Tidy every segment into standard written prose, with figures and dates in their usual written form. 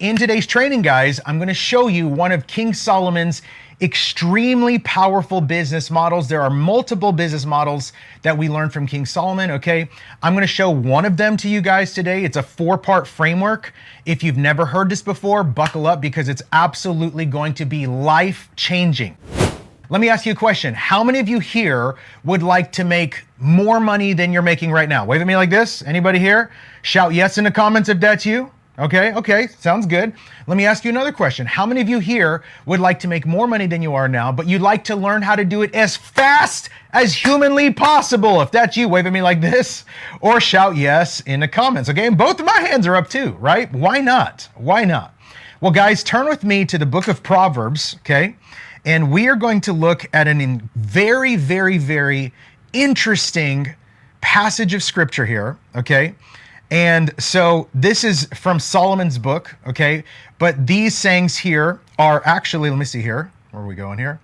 In today's training, guys, I'm going to show you one of King Solomon's extremely powerful business models. There are multiple business models that we learned from King Solomon, okay? I'm going to show one of them to you guys today. It's a 4-part framework. If you've never heard this before, buckle up because it's absolutely going to be life-changing. Let me ask you a question. How many of you here would like to make more money than you're making right now? Wave at me like this. Anybody here? Shout yes in the comments if that's you. Okay, sounds good. Let me ask you another question. How many of you here would like to make more money than you are now, but you'd like to learn how to do it as fast as humanly possible? If that's you, wave at me like this, or shout yes in the comments, okay? And both of my hands are up too, right? Why not? Why not? Well, guys, turn with me to the book of Proverbs, okay? And we are going to look at an very, very, very interesting passage of scripture here, okay? And so this is from Solomon's book, okay? But these sayings here are actually, let me see here. Where are we going here?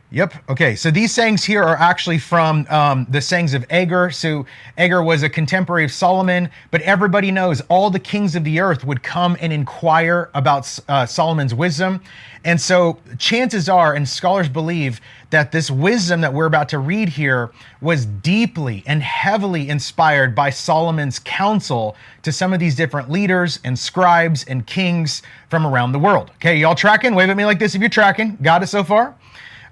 Yep, okay. So these sayings here are actually from the sayings of Agur. So Agur was a contemporary of Solomon, but everybody knows all the kings of the earth would come and inquire about Solomon's wisdom. And so chances are, and scholars believe, that this wisdom that we're about to read here was deeply and heavily inspired by Solomon's counsel to some of these different leaders and scribes and kings from around the world. Okay, y'all tracking? Wave at me like this if you're tracking. Got it so far?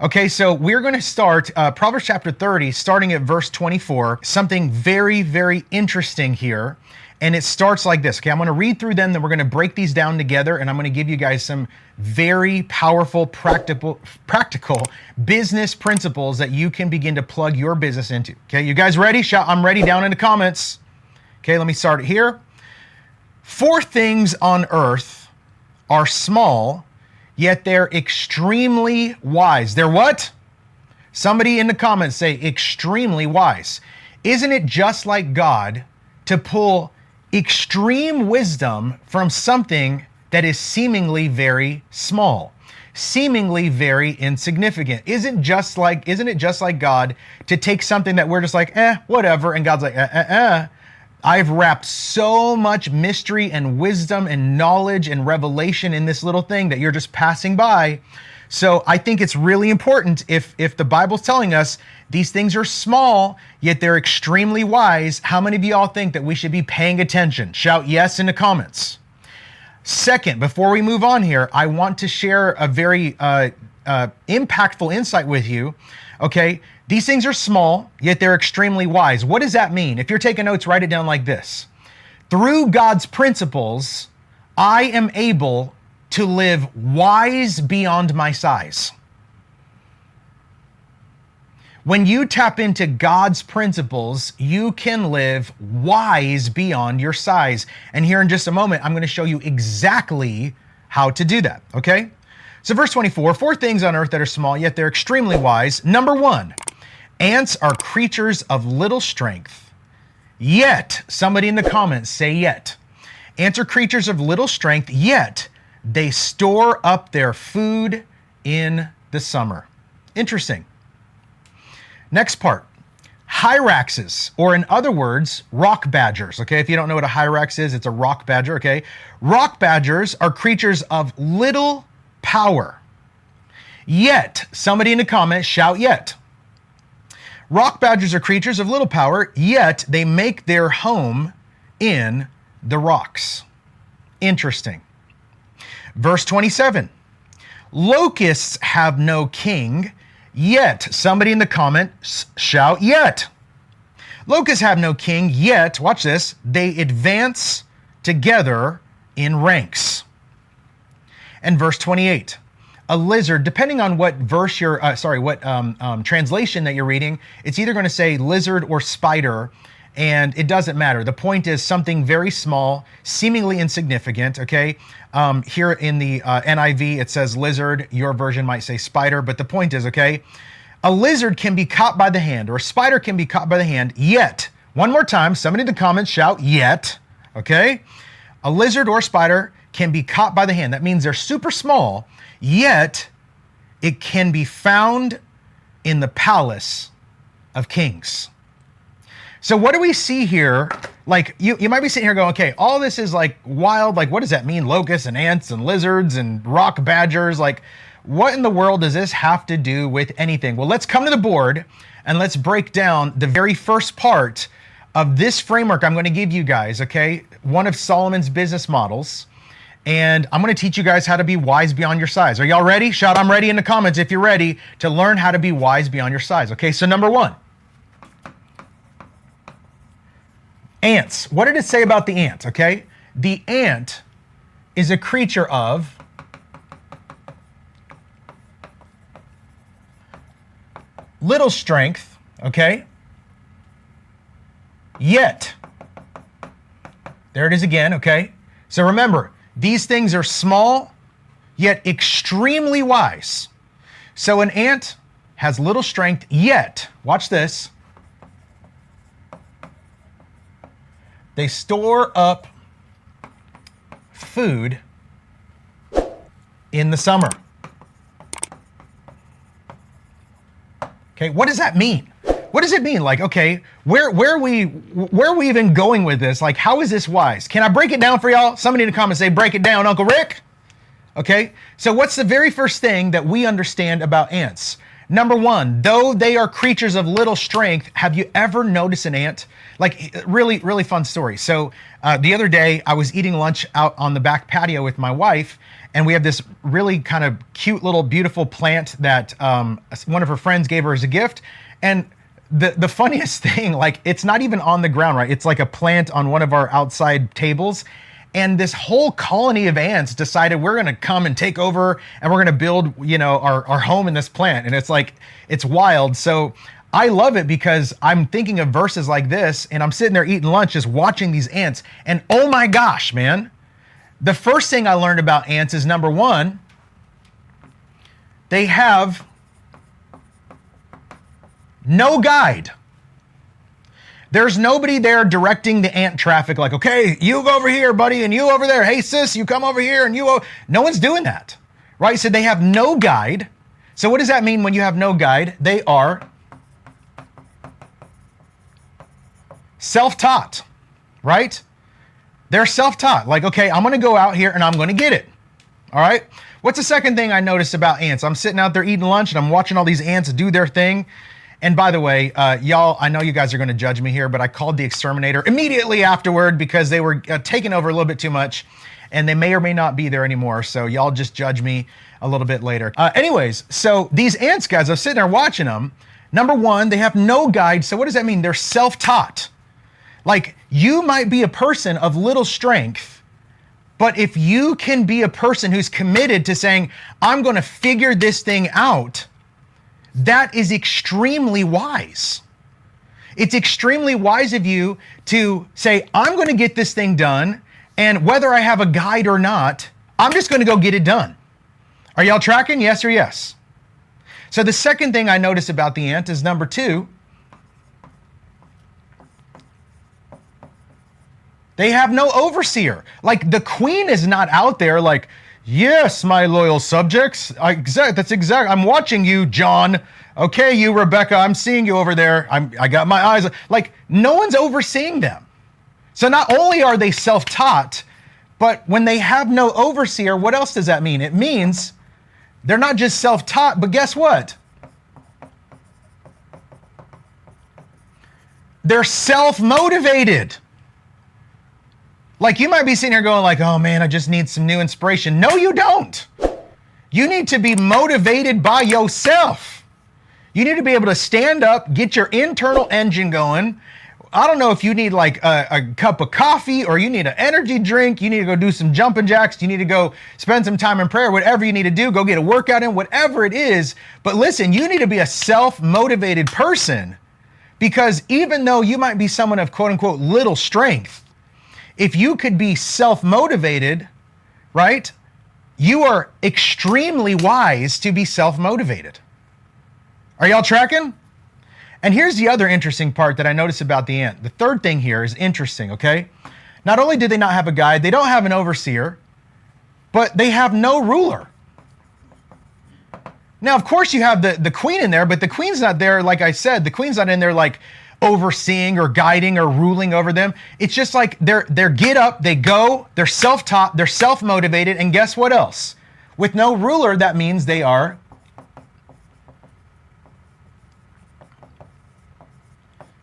Okay, so we're going to start Proverbs chapter 30, starting at verse 24. Something very, very interesting here. And it starts like this. Okay, I'm going to read through them, then we're going to break these down together, and I'm going to give you guys some very powerful, practical business principles that you can begin to plug your business into. Okay, you guys ready? Shout, I'm ready down in the comments. Okay, let me start it here. 4 things on earth are small, yet they're extremely wise. They're what? Somebody in the comments say extremely wise. Isn't it just like God to pull extreme wisdom from something that is seemingly very small, seemingly insignificant? Isn't it just like God to take something that we're just like, whatever, and God's like, I've wrapped so much mystery and wisdom and knowledge and revelation in this little thing that you're just passing by. So I think it's really important if the Bible's telling us these things are small, yet they're extremely wise. How many of you all think that we should be paying attention? Shout yes in the comments. Second, before we move on here, I want to share a very impactful insight with you. Okay, these things are small, yet they're extremely wise. What does that mean? If you're taking notes, write it down like this. Through God's principles, I am able to live wise beyond my size. When you tap into God's principles, you can live wise beyond your size. And here in just a moment, I'm going to show you exactly how to do that, okay? So verse 24, 4 things on earth that are small, yet they're extremely wise. Number 1, ants are creatures of little strength. Yet, somebody in the comments say yet. Ants are creatures of little strength, yet they store up their food in the summer. Interesting. Next part, hyraxes, or in other words, rock badgers. Okay, if you don't know what a hyrax is, it's a rock badger, okay? Rock badgers are creatures of little power. Yet, somebody in the comments shout yet. Rock badgers are creatures of little power, yet they make their home in the rocks. Interesting. Verse 27, locusts have no king, yet, somebody in the comments shout yet. Locusts have no king, yet, watch this, they advance together in ranks. And verse 28, a lizard, depending on what verse you're, translation that you're reading, it's either going to say lizard or spider, and it doesn't matter. The point is something very small, seemingly insignificant, okay? Here in the NIV, it says lizard. Your version might say spider, but the point is, okay, a lizard can be caught by the hand, or a spider can be caught by the hand, yet, one more time, somebody in the comments shout yet, okay? A lizard or spider can be caught by the hand. That means they're super small, yet it can be found in the palace of kings. So what do we see here? Like you might be sitting here going, okay, all this is like wild. Like, what does that mean? Locusts and ants and lizards and rock badgers. Like, what in the world does this have to do with anything? Well, let's come to the board and let's break down the very first part of this framework I'm going to give you guys, okay? One of Solomon's business models. And I'm going to teach you guys how to be wise beyond your size. Are y'all ready? Shout I'm ready in the comments if you're ready to learn how to be wise beyond your size. Okay, so number one. Ants. What did it say about the ant? Okay, the ant is a creature of little strength, okay? Yet, there it is again, okay? So remember, these things are small, yet extremely wise. So an ant has little strength, yet, watch this, they store up food in the summer. Okay, what does that mean? What does it mean? Like, okay, where are we even going with this? Like, how is this wise? Can I break it down for y'all? Somebody in the comments say, break it down, Uncle Rick. Okay, so what's the very first thing that we understand about ants? Number one, though they are creatures of little strength, have you ever noticed an ant? Like, really, really fun story. So the other day, I was eating lunch out on the back patio with my wife, and we have this really kind of cute little beautiful plant that one of her friends gave her as a gift. And the funniest thing, like, it's not even on the ground, right? It's like a plant on one of our outside tables. And this whole colony of ants decided we're going to come and take over and we're going to build, you know, our home in this plant. And it's like, it's wild. So I love it because I'm thinking of verses like this and I'm sitting there eating lunch, just watching these ants. And oh my gosh, man, the first thing I learned about ants is number one, they have no guide. There's nobody there directing the ant traffic like, okay, you go over here, buddy, and you over there. Hey, sis, you come over here, and you... No one's doing that, right? So they have no guide. So what does that mean when you have no guide? They are self-taught, right? They're self-taught. Like, okay, I'm going to go out here, and I'm going to get it, all right? What's the second thing I noticed about ants? I'm sitting out there eating lunch, and I'm watching all these ants do their thing. And by the way, y'all, I know you guys are going to judge me here, but I called the exterminator immediately afterward because they were taking over a little bit too much, and they may or may not be there anymore. So y'all just judge me a little bit later. Anyways, so these ants, guys, I was sitting there watching them. Number one, they have no guide. So what does that mean? They're self-taught. Like, you might be a person of little strength, but if you can be a person who's committed to saying, I'm going to figure this thing out, that is extremely wise. It's extremely wise of you to say, I'm going to get this thing done, and whether I have a guide or not, I'm just going to go get it done. Are y'all tracking? Yes or yes? So the second thing I notice about the ant is number two, they have no overseer. Like, the queen is not out there like, yes, my loyal subjects. I'm watching you, John. Okay, you, Rebecca, I'm seeing you over there. I got my eyes. Like, no one's overseeing them. So not only are they self-taught, but when they have no overseer, what else does that mean? It means they're not just self-taught, but guess what? They're self-motivated. Like, you might be sitting here going like, oh man, I just need some new inspiration. No, you don't. You need to be motivated by yourself. You need to be able to stand up, get your internal engine going. I don't know if you need like a cup of coffee or you need an energy drink. You need to go do some jumping jacks. You need to go spend some time in prayer, whatever you need to do, go get a workout in, whatever it is. But listen, you need to be a self-motivated person, because even though you might be someone of quote unquote little strength, if you could be self-motivated, right, you are extremely wise to be self-motivated. Are y'all tracking? And here's the other interesting part that I noticed about the ant. The third thing here is interesting, okay? Not only do they not have a guide, they don't have an overseer, but they have no ruler. Now, of course, you have the queen in there, but the queen's not there, like I said, the queen's not in there like, overseeing or guiding or ruling over them. It's just like they're get up, they go, they're self-taught, they're self-motivated, and guess what else? With no ruler, that means they are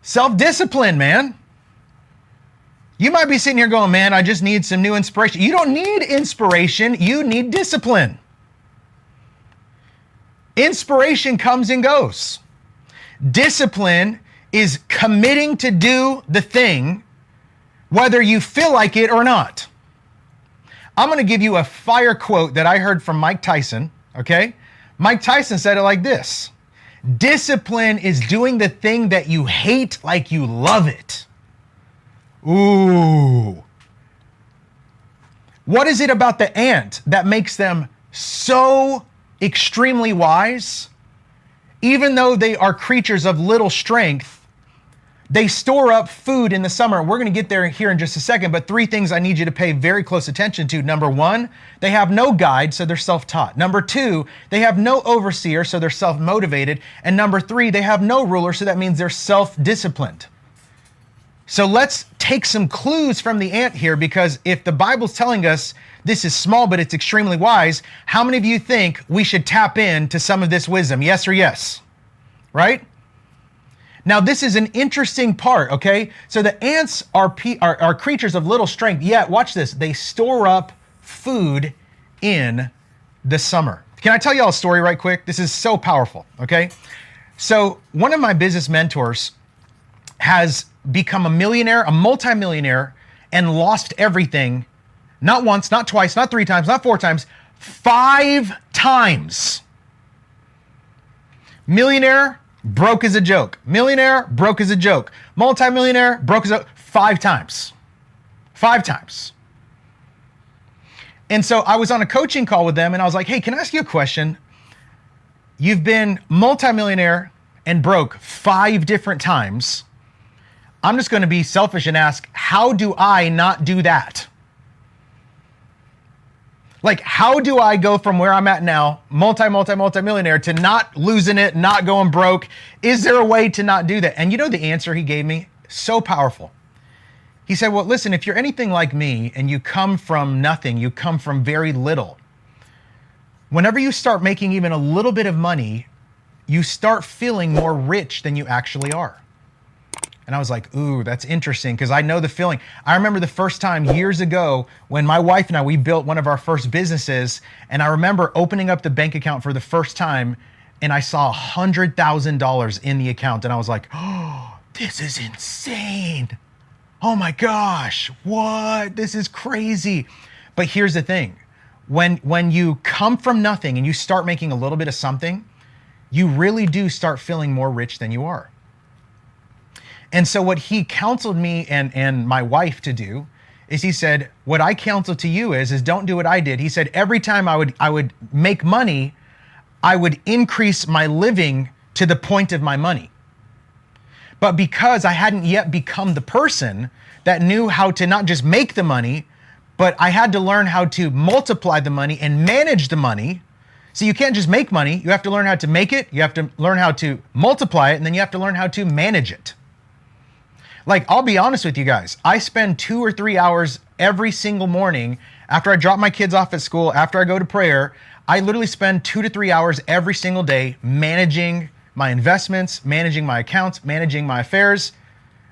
self-disciplined, man. You might be sitting here going, man, I just need some new inspiration. You don't need inspiration, you need discipline. Inspiration comes and goes. Discipline is committing to do the thing, whether you feel like it or not. I'm going to give you a fire quote that I heard from Mike Tyson, okay? Mike Tyson said it like this: discipline is doing the thing that you hate like you love it. Ooh. What is it about the ant that makes them so extremely wise? Even though they are creatures of little strength, they store up food in the summer. We're going to get there here in just a second, but 3 things I need you to pay very close attention to. Number 1, they have no guide, so they're self-taught. Number 2, they have no overseer, so they're self-motivated. And number 3, they have no ruler, so that means they're self-disciplined. So let's take some clues from the ant here, because if the Bible's telling us this is small, but it's extremely wise, how many of you think we should tap into some of this wisdom? Yes or yes? Right? Now, this is an interesting part, okay? So the ants are creatures of little strength, yet, watch this, they store up food in the summer. Can I tell you all a story right quick? This is so powerful, okay? So one of my business mentors has become a millionaire, a multimillionaire, and lost everything, not once, not twice, not 3 times, not 4 times, 5 times. Millionaire, broke as a joke. Millionaire, broke as a joke. Multimillionaire, broke as a 5 times. 5 times. And so I was on a coaching call with them and I was like, hey, can I ask you a question? You've been multimillionaire and broke 5 different times. I'm just going to be selfish and ask, how do I not do that? Like, how do I go from where I'm at now, multimillionaire, to not losing it, not going broke? Is there a way to not do that? And you know the answer he gave me? So powerful. He said, well, listen, if you're anything like me and you come from nothing, you come from very little, whenever you start making even a little bit of money, you start feeling more rich than you actually are. And I was like, ooh, that's interesting, because I know the feeling. I remember the first time years ago when my wife and I, we built one of our first businesses, and I remember opening up the bank account for the first time, and I saw $100,000 in the account, and I was like, oh, this is insane. Oh my gosh, what? This is crazy. But here's the thing. When you come from nothing and you start making a little bit of something, you really do start feeling more rich than you are. And so what he counseled me and my wife to do is he said, what I counsel to you is don't do what I did. He said, every time I would make money, I would increase my living to the point of my money. But because I hadn't yet become the person that knew how to not just make the money, but I had to learn how to multiply the money and manage the money. So you can't just make money. You have to learn how to make it. You have to learn how to multiply it. And then you have to learn how to manage it. Like, I'll be honest with you guys. I spend 2 or 3 hours every single morning after I drop my kids off at school, after I go to prayer. I literally spend 2 to 3 hours every single day managing my investments, managing my accounts, managing my affairs,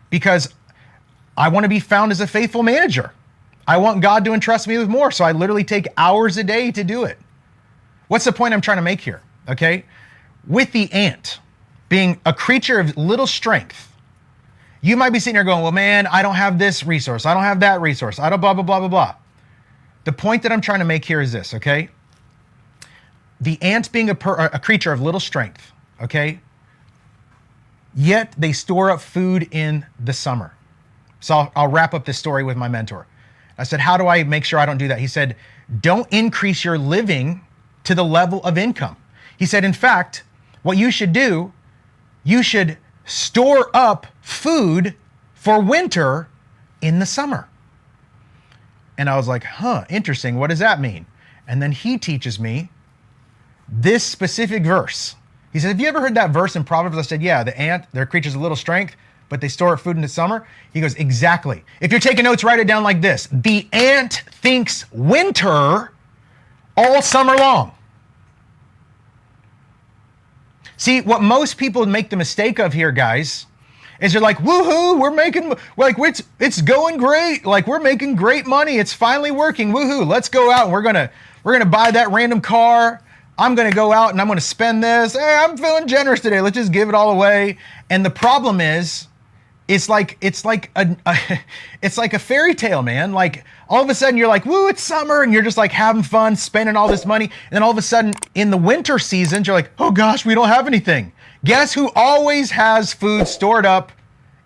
because I want to be found as a faithful manager. I want God to entrust me with more. So I literally take hours a day to do it. What's the point I'm trying to make here? Okay. With the ant being a creature of little strength, you might be sitting there going, well, man, I don't have this resource. I don't have that resource. I don't blah, blah, blah, blah, blah. The point that I'm trying to make here is this, okay? The ant being a creature of little strength, okay? Yet they store up food in the summer. So I'll wrap up this story with my mentor. I said, how do I make sure I don't do that? He said, don't increase your living to the level of income. He said, in fact, what you should do, you should store up food for winter in the summer. And I was like, huh, interesting. What does that mean? And then he teaches me this specific verse. He said, have you ever heard that verse in Proverbs? I said, yeah, the ant, they're creatures of little strength. but they store up food in the summer? He goes, exactly. If you're taking notes, write it down like this. The ant thinks winter all summer long. See, what most people make the mistake of here, guys, is they're like, woohoo, it's going great. Like, we're making great money. It's finally working. Woohoo, let's go out and we're gonna buy that random car. I'm gonna go out and I'm gonna spend this. Hey, I'm feeling generous today. Let's just give it all away. And the problem is, it's like a fairy tale, man. Like, all of a sudden you're like, woo, it's summer, and you're just like having fun, spending all this money. And then all of a sudden in the winter seasons, you're like, oh gosh, we don't have anything. Guess who always has food stored up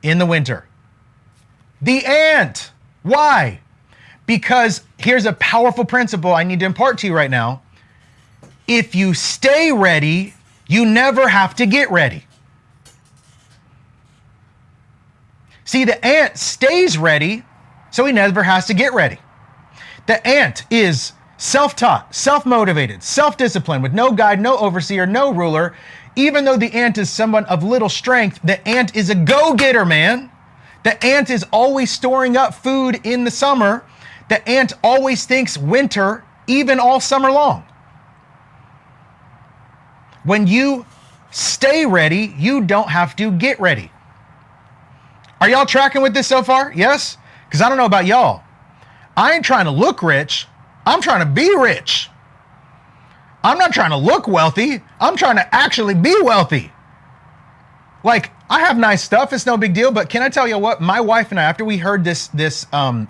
in the winter? The ant. Why? Because here's a powerful principle I need to impart to you right now. If you stay ready, you never have to get ready. See, the ant stays ready, so he never has to get ready. The ant is self-taught, self-motivated, self-disciplined, with no guide, no overseer, no ruler. Even though the ant is someone of little strength, the ant is a go-getter, man. The ant is always storing up food in the summer. The ant always thinks winter, even all summer long. When you stay ready, you don't have to get ready. Are y'all tracking with this so far? Yes? Because I don't know about y'all. I ain't trying to look rich. I'm trying to be rich. I'm not trying to look wealthy. I'm trying to actually be wealthy. Like, I have nice stuff. It's no big deal. But can I tell you what? My wife and I, after we heard this wisdom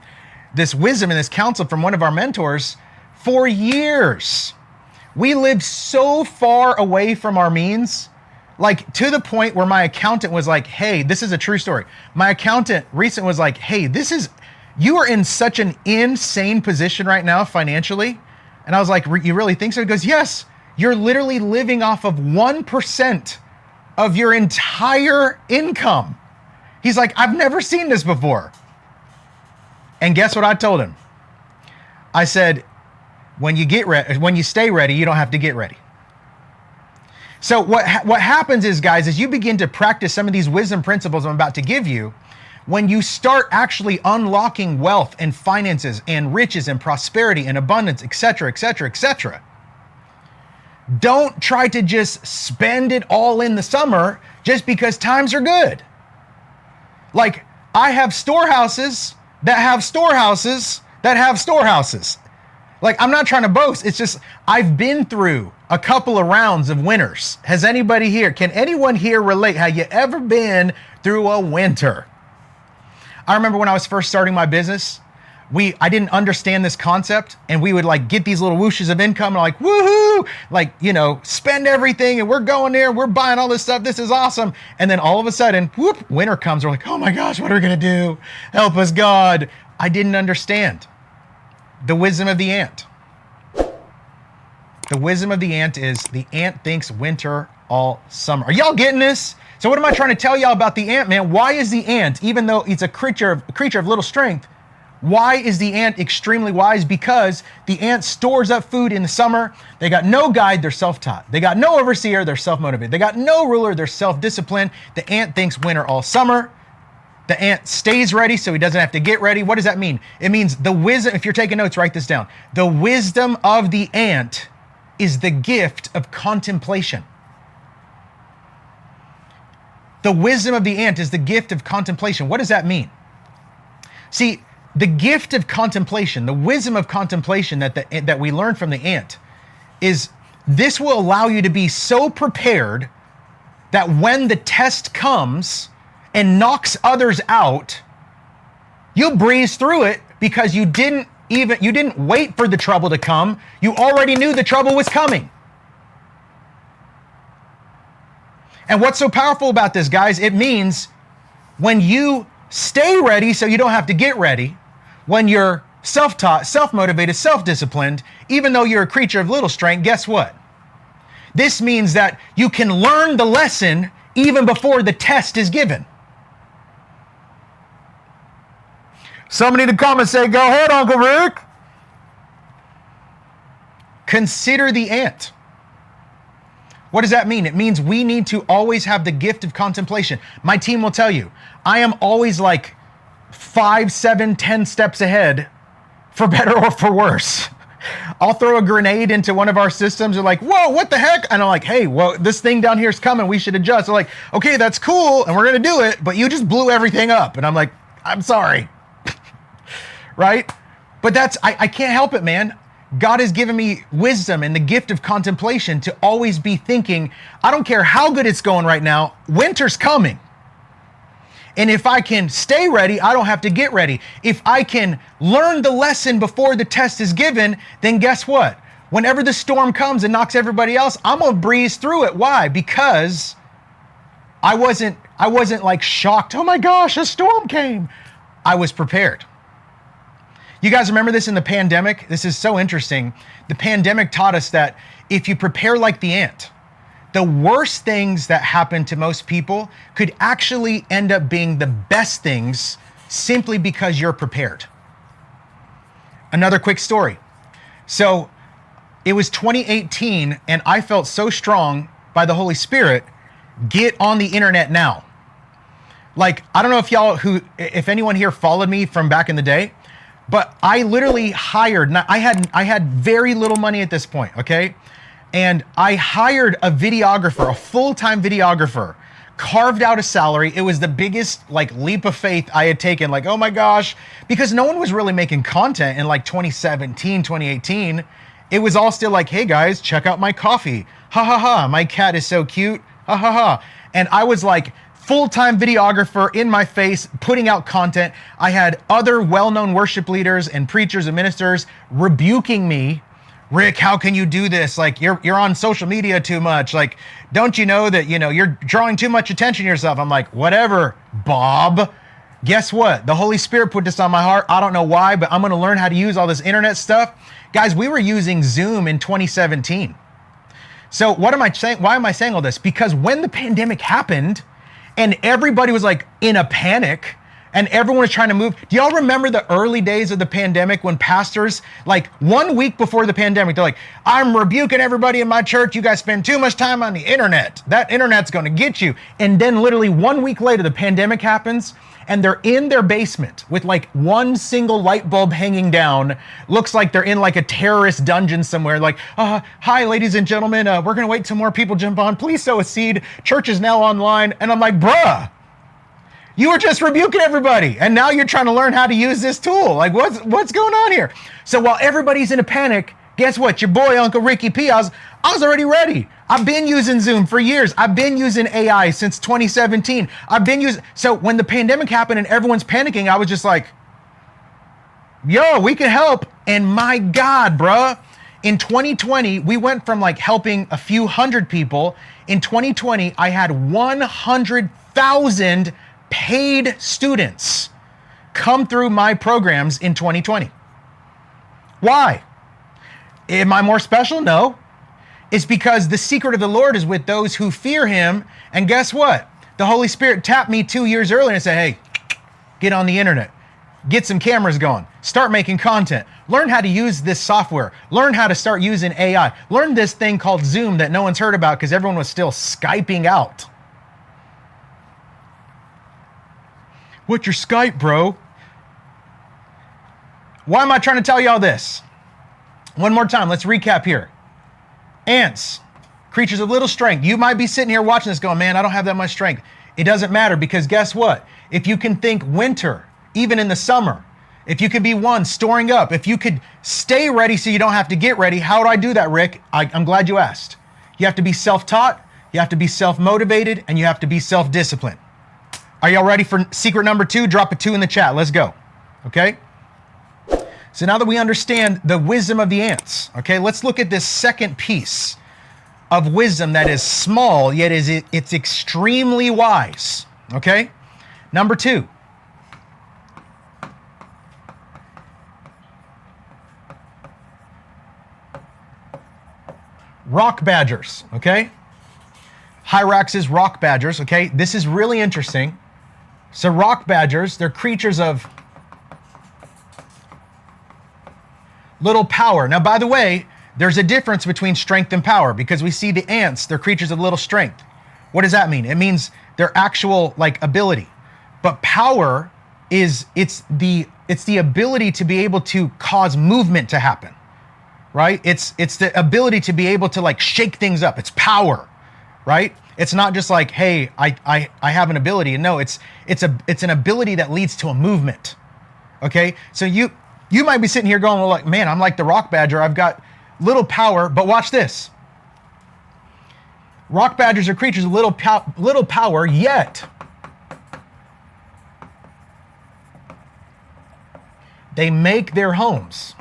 and this counsel from one of our mentors, for years, we lived so far away from our means, like to the point where my accountant was like, hey, this is a true story. My accountant recently was like, hey, you are in such an insane position right now financially. And I was like, you really think so? He goes, yes, you're literally living off of 1% of your entire income. He's like, I've never seen this before. And guess what I told him? I said, when you stay ready, you don't have to get ready. So what happens is, guys, as you begin to practice some of these wisdom principles I'm about to give you, when you start actually unlocking wealth and finances and riches and prosperity and abundance, etc., etc., etc., don't try to just spend it all in the summer just because times are good. Like, I have storehouses that have storehouses that have storehouses. Like, I'm not trying to boast. It's just, I've been through a couple of rounds of winters. Can anyone here relate? Have you ever been through a winter? I remember when I was first starting my business, I didn't understand this concept, and we would like get these little whooshes of income and like, woohoo, like, spend everything, and we're going there, we're buying all this stuff, this is awesome. And then all of a sudden, whoop, winter comes, we're like, oh my gosh, what are we gonna do? Help us, God. I didn't understand the wisdom of the ant. The wisdom of the ant is the ant thinks winter all summer. Are y'all getting this? So what am I trying to tell y'all about the ant, man? Why is the ant, even though it's a creature of little strength, why is the ant extremely wise? Because the ant stores up food in the summer. They got no guide, they're self-taught. They got no overseer, they're self-motivated. They got no ruler, they're self-disciplined. The ant thinks winter all summer. The ant stays ready so he doesn't have to get ready. What does that mean? It means the wisdom, if you're taking notes, write this down. The wisdom of the ant is the gift of contemplation. The wisdom of the ant is the gift of contemplation. What does that mean? See, the gift of contemplation, the wisdom of contemplation that we learn from the ant is this will allow you to be so prepared that when the test comes and knocks others out, you'll breeze through it because you didn't wait for the trouble to come. You already knew the trouble was coming. And what's so powerful about this, guys, it means when you stay ready so you don't have to get ready, when you're self-taught, self-motivated, self-disciplined, even though you're a creature of little strength, guess what? This means that you can learn the lesson even before the test is given. Somebody in the comments say, go ahead, Uncle Rick. Consider the ant. What does that mean? It means we need to always have the gift of contemplation. My team will tell you, I am always like 5, 7, 10 steps ahead, for better or for worse. I'll throw a grenade into one of our systems. They're like, whoa, what the heck? And I'm like, hey, well, this thing down here is coming. We should adjust. They're like, okay, that's cool. And we're going to do it. But you just blew everything up. And I'm like, I'm sorry. Right? But I can't help it, man. God has given me wisdom and the gift of contemplation to always be thinking, I don't care how good it's going right now, winter's coming. And if I can stay ready, I don't have to get ready. If I can learn the lesson before the test is given, then guess what? Whenever the storm comes and knocks everybody else, I'm gonna breeze through it. Why? Because I wasn't like shocked, oh my gosh, a storm came. I was prepared. You guys remember this in the pandemic? This is so interesting. The pandemic taught us that if you prepare like the ant, the worst things that happen to most people could actually end up being the best things simply because you're prepared. Another quick story. So it was 2018 and I felt so strong by the Holy Spirit, get on the internet now. Like, I don't know if anyone here followed me from back in the day, but I literally hired, I had very little money at this point, okay? And I hired a videographer, a full-time videographer, carved out a salary. It was the biggest like leap of faith I had taken. Like, oh my gosh, because no one was really making content in like 2017, 2018. It was all still like, hey guys, check out my coffee. Ha ha ha, my cat is so cute. Ha ha ha. And I was like full-time videographer in my face, putting out content. I had other well-known worship leaders and preachers and ministers rebuking me. Rick, how can you do this? Like, you're on social media too much. Like, don't you know that, you're drawing too much attention to yourself? I'm like, whatever, Bob. Guess what? The Holy Spirit put this on my heart. I don't know why, but I'm going to learn how to use all this internet stuff. Guys, we were using Zoom in 2017. So what am I saying? Why am I saying all this? Because when the pandemic happened and everybody was like in a panic, and everyone was trying to move. Do y'all remember the early days of the pandemic when pastors, like 1 week before the pandemic, they're like, I'm rebuking everybody in my church. You guys spend too much time on the internet. That internet's going to get you. And then literally 1 week later, the pandemic happens and they're in their basement with like one single light bulb hanging down. Looks like they're in like a terrorist dungeon somewhere. Like, hi, ladies and gentlemen. We're going to wait till more people jump on. Please sow a seed. Church is now online. And I'm like, bruh. You were just rebuking everybody, and now you're trying to learn how to use this tool. Like, what's going on here? So while everybody's in a panic, guess what? Your boy, Uncle Ricky P, I was already ready. I've been using Zoom for years. I've been using AI since 2017. So when the pandemic happened and everyone's panicking, I was just like, yo, we can help. And my God, bruh, in 2020, we went from like helping a few hundred people. In 2020, I had 100,000 paid students come through my programs in 2020. Why? Am I more special? No. It's because the secret of the Lord is with those who fear him. And guess what? The Holy Spirit tapped me 2 years earlier and said, hey, get on the internet, get some cameras going, start making content, learn how to use this software, learn how to start using AI, learn this thing called Zoom that no one's heard about because everyone was still Skyping out. What's your Skype, bro? Why am I trying to tell you all this? One more time, let's recap here. Ants, creatures of little strength. You might be sitting here watching this going, man, I don't have that much strength. It doesn't matter because guess what? If you can think winter, even in the summer, if you could be storing up, if you could stay ready so you don't have to get ready, how do I do that, Rick? I'm glad you asked. You have to be self-taught, you have to be self-motivated, and you have to be self-disciplined. Are y'all ready for secret number 2? Drop a 2 in the chat. Let's go. Okay? So now that we understand the wisdom of the ants, okay, let's look at this second piece of wisdom that is small, yet it's extremely wise. Okay? Number 2. Rock badgers, okay? Hyraxes, rock badgers, okay? This is really interesting. So rock badgers, they're creatures of little power. Now, by the way, There's a difference between strength and power because we see the ants, they're creatures of little strength. What does that mean? It means their actual like ability. But power is it's the ability to be able to cause movement to happen. Right? It's the ability to be able to like shake things up. It's power, right? It's not just like, hey, I have an ability. No, it's an ability that leads to a movement. Okay? So you might be sitting here going, well, like, man, I'm like the rock badger. I've got little power, but watch this. Rock badgers are creatures with little power, yet they make their homes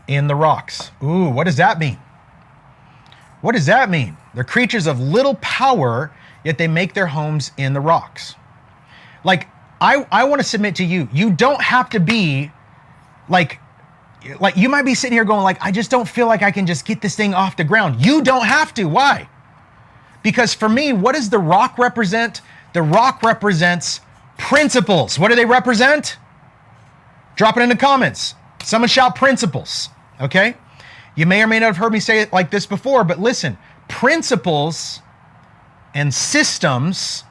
in the rocks. Ooh, what does that mean? What does that mean? They're creatures of little power, yet they make their homes in the rocks. Like, I want to submit to you, you don't have to be like you might be sitting here going like, I just don't feel like I can just get this thing off the ground. You don't have to. Why? Because for me, what does the rock represent? The rock represents principles. What do they represent? Drop it in the comments. Someone shout principles. Okay? You may or may not have heard me say it like this before, but listen, principles and systems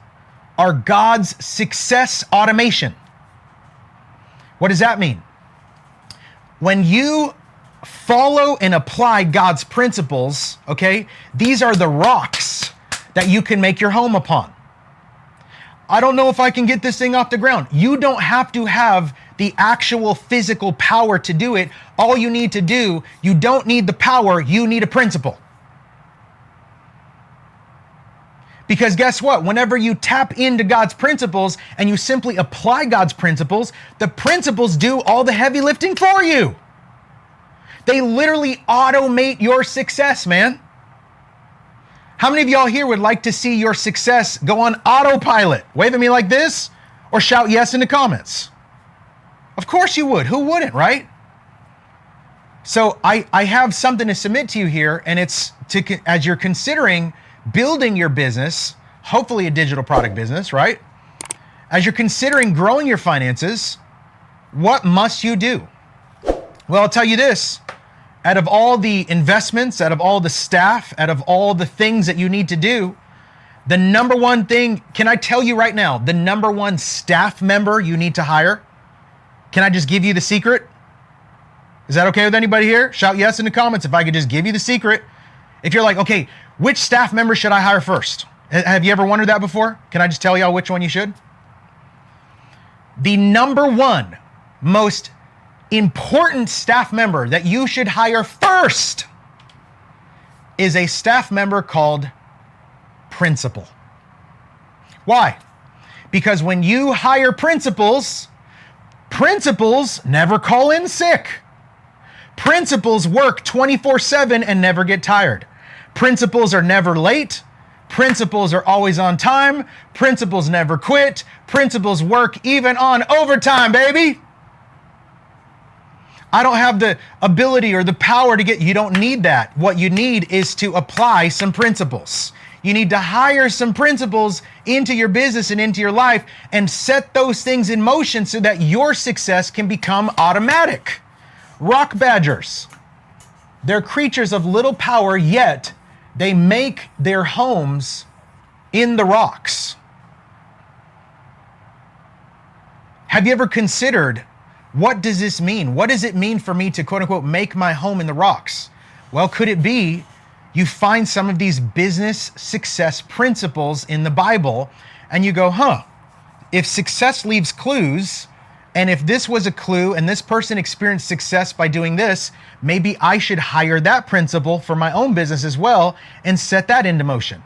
are God's success automation. What does that mean? When you follow and apply God's principles, okay, these are the rocks that you can make your home upon. I don't know if I can get this thing off the ground. You don't have to have the actual physical power to do it. All you need to do, you don't need the power, you need a principle. Because guess what? Whenever you tap into God's principles and you simply apply God's principles, the principles do all the heavy lifting for you. They literally automate your success, man. How many of y'all here would like to see your success go on autopilot? Wave at me like this or shout yes in the comments. Of course you would. Who wouldn't, right? So I have something to submit to you here, and it's as you're considering building your business, hopefully a digital product business, right? As you're considering growing your finances, what must you do? Well, I'll tell you this. Out of all the investments, out of all the staff, out of all the things that you need to do, the number one thing, can I tell you right now, the number one staff member you need to hire? Can I just give you the secret? Is that okay with anybody here? Shout yes in the comments if I could just give you the secret. If you're like, okay, which staff member should I hire first? Have you ever wondered that before? Can I just tell y'all which one you should? The number one most important staff member that you should hire first is a staff member called principal. Why? Because when you hire principals never call in sick. Principals work 24/7 and never get tired. Principals are never late. Principals are always on time. Principals never quit. Principals work even on overtime, baby. I don't have the ability or the power to you don't need that. What you need is to apply some principles. You need to hire some principles into your business and into your life and set those things in motion so that your success can become automatic. Rock badgers, they're creatures of little power, yet they make their homes in the rocks. Have you ever considered, what does this mean? What does it mean for me to quote unquote make my home in the rocks? Well, could it be you find some of these business success principles in the Bible and you go, if success leaves clues, and if this was a clue and this person experienced success by doing this, maybe I should hire that principle for my own business as well and set that into motion.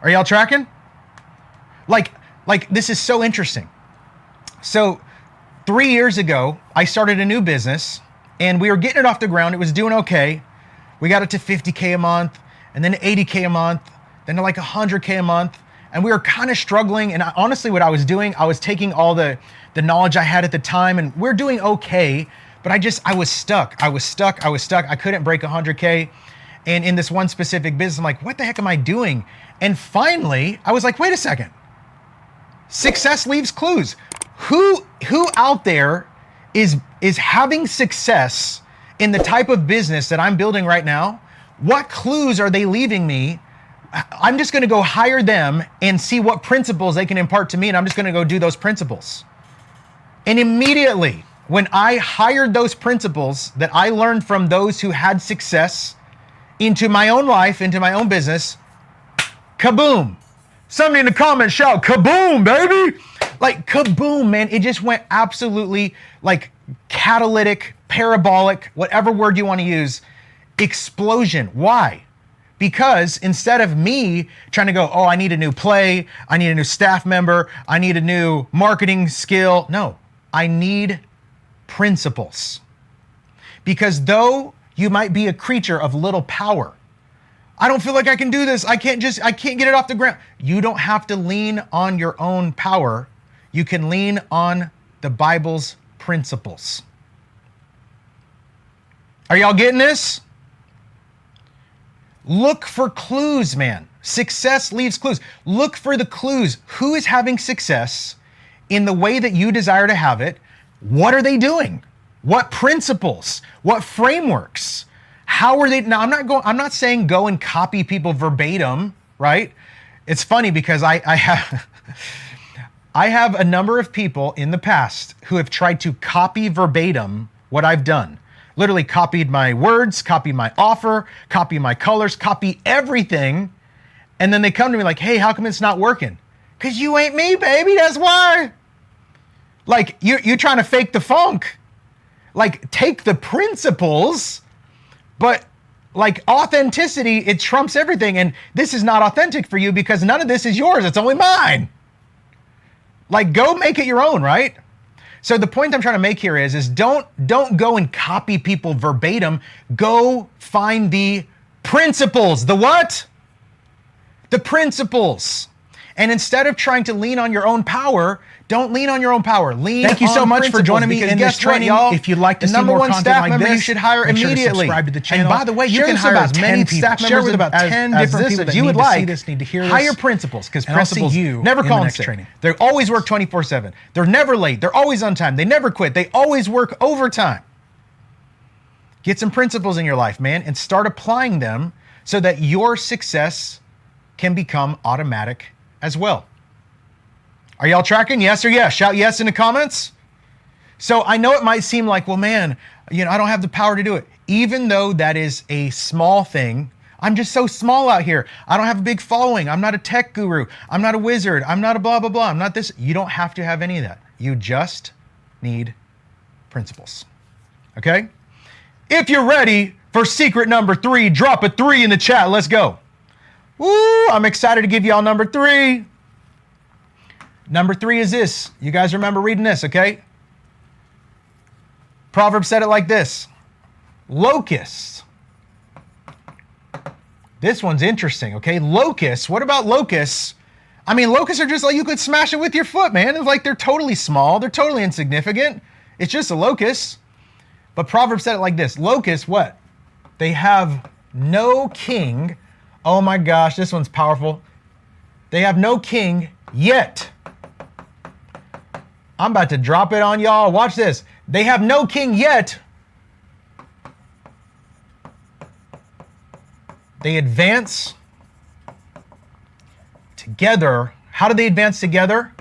Are y'all tracking? Like this is so interesting. So 3 years ago, I started a new business and we were getting it off the ground. It was doing okay. We got it to 50K a month and then 80K a month, then to like 100K a month. And we were kind of struggling. And honestly, what I was doing, I was taking all the knowledge I had at the time and we're doing okay, but I was stuck. I couldn't break 100K. And in this one specific business, I'm like, what the heck am I doing? And finally, I was like, wait a second. Success leaves clues. Who out there is having success in the type of business that I'm building right now. What clues are they leaving me? I'm just going to go hire them and see what principles they can impart to me, and I'm just going to go do those principles. And immediately, when I hired those principles that I learned from those who had success into my own life, into my own business, kaboom. Somebody in the comments shout, kaboom, baby. Like kaboom, man. It just went absolutely like catalytic, parabolic, whatever word you want to use, explosion. Why? Because instead of me trying to go, oh, I need a new play, I need a new staff member, I need a new marketing skill. No, I need principles. Because though you might be a creature of little power, I don't feel like I can do this. I can't get it off the ground. You don't have to lean on your own power. You can lean on the Bible's principles. Are y'all getting this? Look for clues, man. Success leaves clues. Look for the clues. Who is having success in the way that you desire to have it? What are they doing? What principles? What frameworks? How are they? Now, I'm not saying go and copy people verbatim, right? It's funny because I have a number of people in the past who have tried to copy verbatim what I've done. Literally copied my words, copy my offer, copy my colors, copy everything. And then they come to me like, hey, how come it's not working? Because you ain't me, baby, that's why. Like, you're trying to fake the funk. Like, take the principles, but like authenticity, it trumps everything. And this is not authentic for you because none of this is yours. It's only mine. Like, go make it your own, right? So the point I'm trying to make here is don't go and copy people verbatim. Go find the principles. The what? The principles. And instead of trying to lean on your own power, don't lean on your own power. Thank you so much for joining me in this training, y'all. If you'd like to see more content like this, you should hire immediately. Sure to subscribe to the channel. And by the way, you can hire as many staff members with about 10 different people that you would like. Need to hear this. Hire principals, because principals never call in sick. They always work 24/7. They're never late. They're always on time. They never quit. They always work overtime. Get some principles in your life, man, and start applying them so that your success can become automatic as well. Are y'all tracking? Yes or yes? Shout yes in the comments. So I know it might seem like, well, man, I don't have the power to do it. Even though that is a small thing, I'm just so small out here. I don't have a big following. I'm not a tech guru. I'm not a wizard. I'm not a blah, blah, blah. I'm not this. You don't have to have any of that. You just need principles. Okay? If you're ready for secret number 3, drop a 3 in the chat. Let's go. Woo, I'm excited to give y'all number 3. Number 3 is this. You guys remember reading this, okay? Proverbs said it like this. Locusts. This one's interesting, okay? Locusts. What about locusts? I mean, locusts are just like you could smash it with your foot, man. It's like they're totally small. They're totally insignificant. It's just a locust. But Proverbs said it like this. Locusts, what? They have no king. Oh my gosh, this one's powerful. They have no king yet. I'm about to drop it on y'all. Watch this. They have no king yet. They advance together. How do they advance together?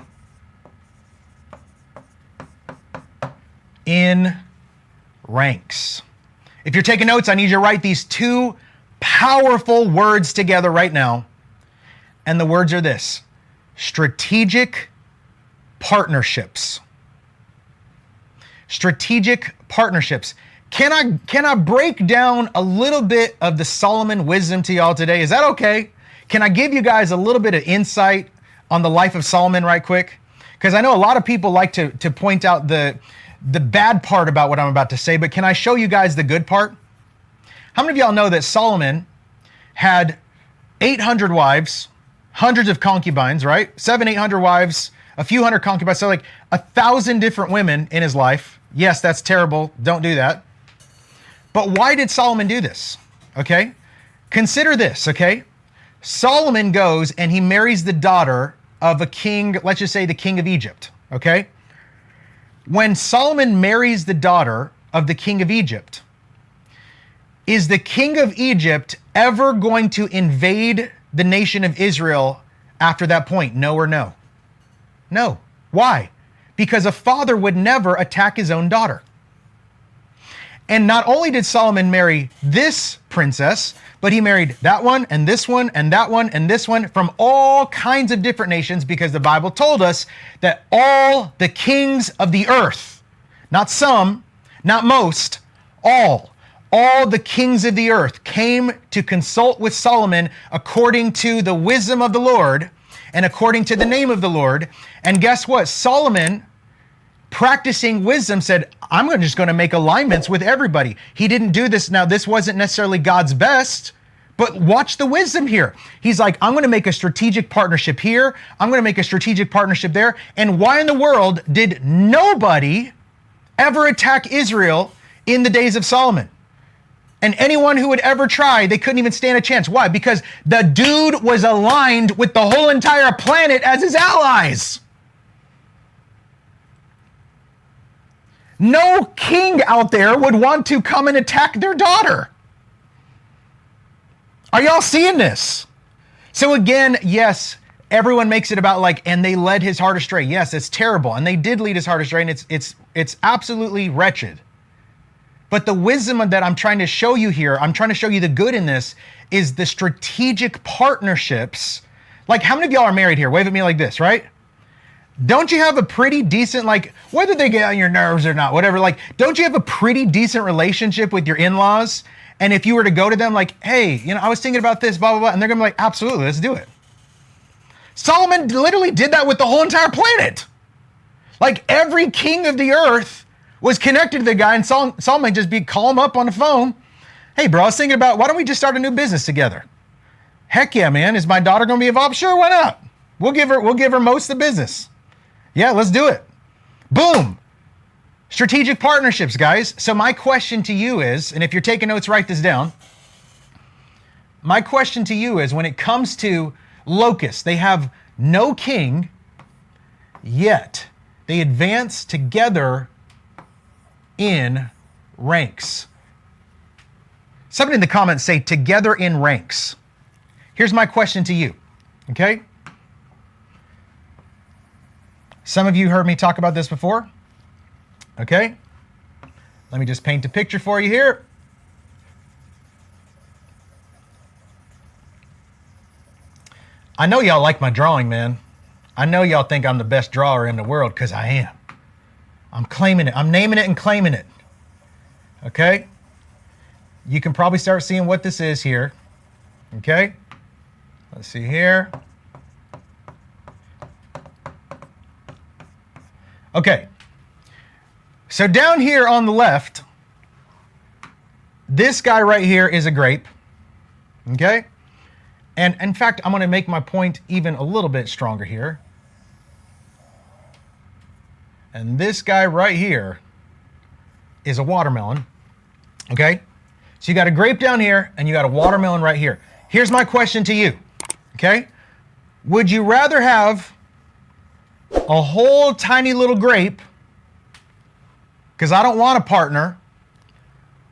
In ranks. If you're taking notes, I need you to write these 2 powerful words together right now. And the words are this: strategic partnerships. Strategic partnerships. Can I break down a little bit of the Solomon wisdom to y'all today? Is that okay? Can I give you guys a little bit of insight on the life of Solomon right quick? Because I know a lot of people like to point out the bad part about what I'm about to say, but can I show you guys the good part? How many of y'all know that Solomon had 800 wives, hundreds of concubines, right? 700-800 wives, a few hundred concubines, so like 1,000 different women in his life. Yes, that's terrible. Don't do that. But why did Solomon do this? Okay? Consider this, okay? Solomon goes and he marries the daughter of a king, let's just say the king of Egypt, okay? when Solomon marries the daughter of the king of Egypt, is the king of Egypt ever going to invade the nation of Israel after that point? No or no? No. Why? Because a father would never attack his own daughter. And not only did Solomon marry this princess, but he married that one and this one and that one and this one from all kinds of different nations, because the Bible told us that all the kings of the earth, not some, not most, all the kings of the earth came to consult with Solomon according to the wisdom of the Lord and according to the name of the Lord. And guess what? Solomon, practicing wisdom, said, I'm just going to make alignments with everybody. He didn't do this. Now, this wasn't necessarily God's best, but watch the wisdom here. He's like, I'm going to make a strategic partnership here. I'm going to make a strategic partnership there. And why in the world did nobody ever attack Israel in the days of Solomon? And anyone who would ever try, they couldn't even stand a chance. Why? Because the dude was aligned with the whole entire planet as his allies. No king out there would want to come and attack their daughter. Are y'all seeing this? So again, yes, everyone makes it about like, and they led his heart astray. Yes, it's terrible. And they did lead his heart astray, and it's absolutely wretched. But the wisdom that I'm trying to show you here, I'm trying to show you the good in this, is the strategic partnerships. Like, how many of y'all are married here? Wave at me like this, right? Don't you have a pretty decent, like, whether they get on your nerves or not, whatever, like, don't you have a pretty decent relationship with your in-laws? And if you were to go to them like, hey, I was thinking about this, blah, blah, blah, and they're gonna be like, absolutely, let's do it. Solomon literally did that with the whole entire planet. Like, every king of the earth was connected to the guy, and Solomon just call him up on the phone. Hey, bro, I was thinking about, why don't we just start a new business together? Heck yeah, man. Is my daughter gonna be involved? Sure, why not? We'll give her most of the business. Yeah, let's do it. Boom. Strategic partnerships, guys. So my question to you is, and if you're taking notes, write this down. My question to you is, when it comes to locusts, they have no king, yet they advance together in ranks. Somebody in the comments say together in ranks. Here's my question to you, okay? Some of you heard me talk about this before, okay? Let me just paint a picture for you here. I know y'all like my drawing, man. I know y'all think I'm the best drawer in the world, because I am. I'm claiming it. I'm naming it and claiming it. Okay? You can probably start seeing what this is here. Okay? Let's see here. Okay. So down here on the left, this guy right here is a grape. Okay? And in fact, I'm going to make my point even a little bit stronger here. And this guy right here is a watermelon, okay? So you got a grape down here and you got a watermelon right here. Here's my question to you, okay? Would you rather have a whole tiny little grape, because I don't want a partner,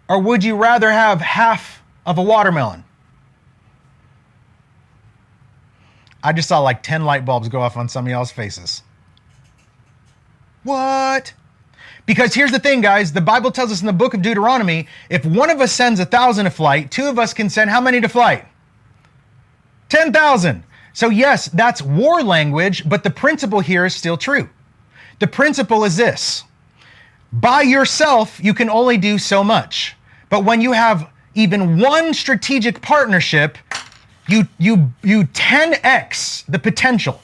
or would you rather have half of a watermelon? I just saw like 10 light bulbs go off on some of y'all's faces. What? Because here's the thing, guys. The Bible tells us in the book of Deuteronomy, if one of us sends 1,000 to flight, two of us can send how many to flight? 10,000. So yes, that's war language, but the principle here is still true. The principle is this. By yourself, you can only do so much. But when you have even one strategic partnership, you 10x the potential.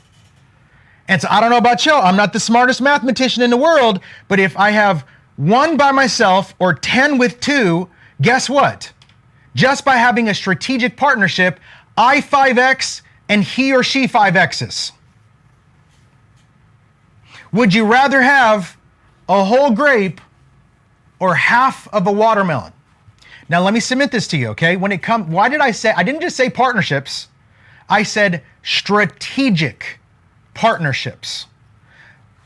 And so I don't know about y'all, I'm not the smartest mathematician in the world, but if I have one by myself or 10 with two, guess what? Just by having a strategic partnership, I 5x and he or she 5x's. Would you rather have a whole grape or half of a watermelon? Now let me submit this to you, okay? Why did I say, I didn't just say partnerships, I said strategic partnerships.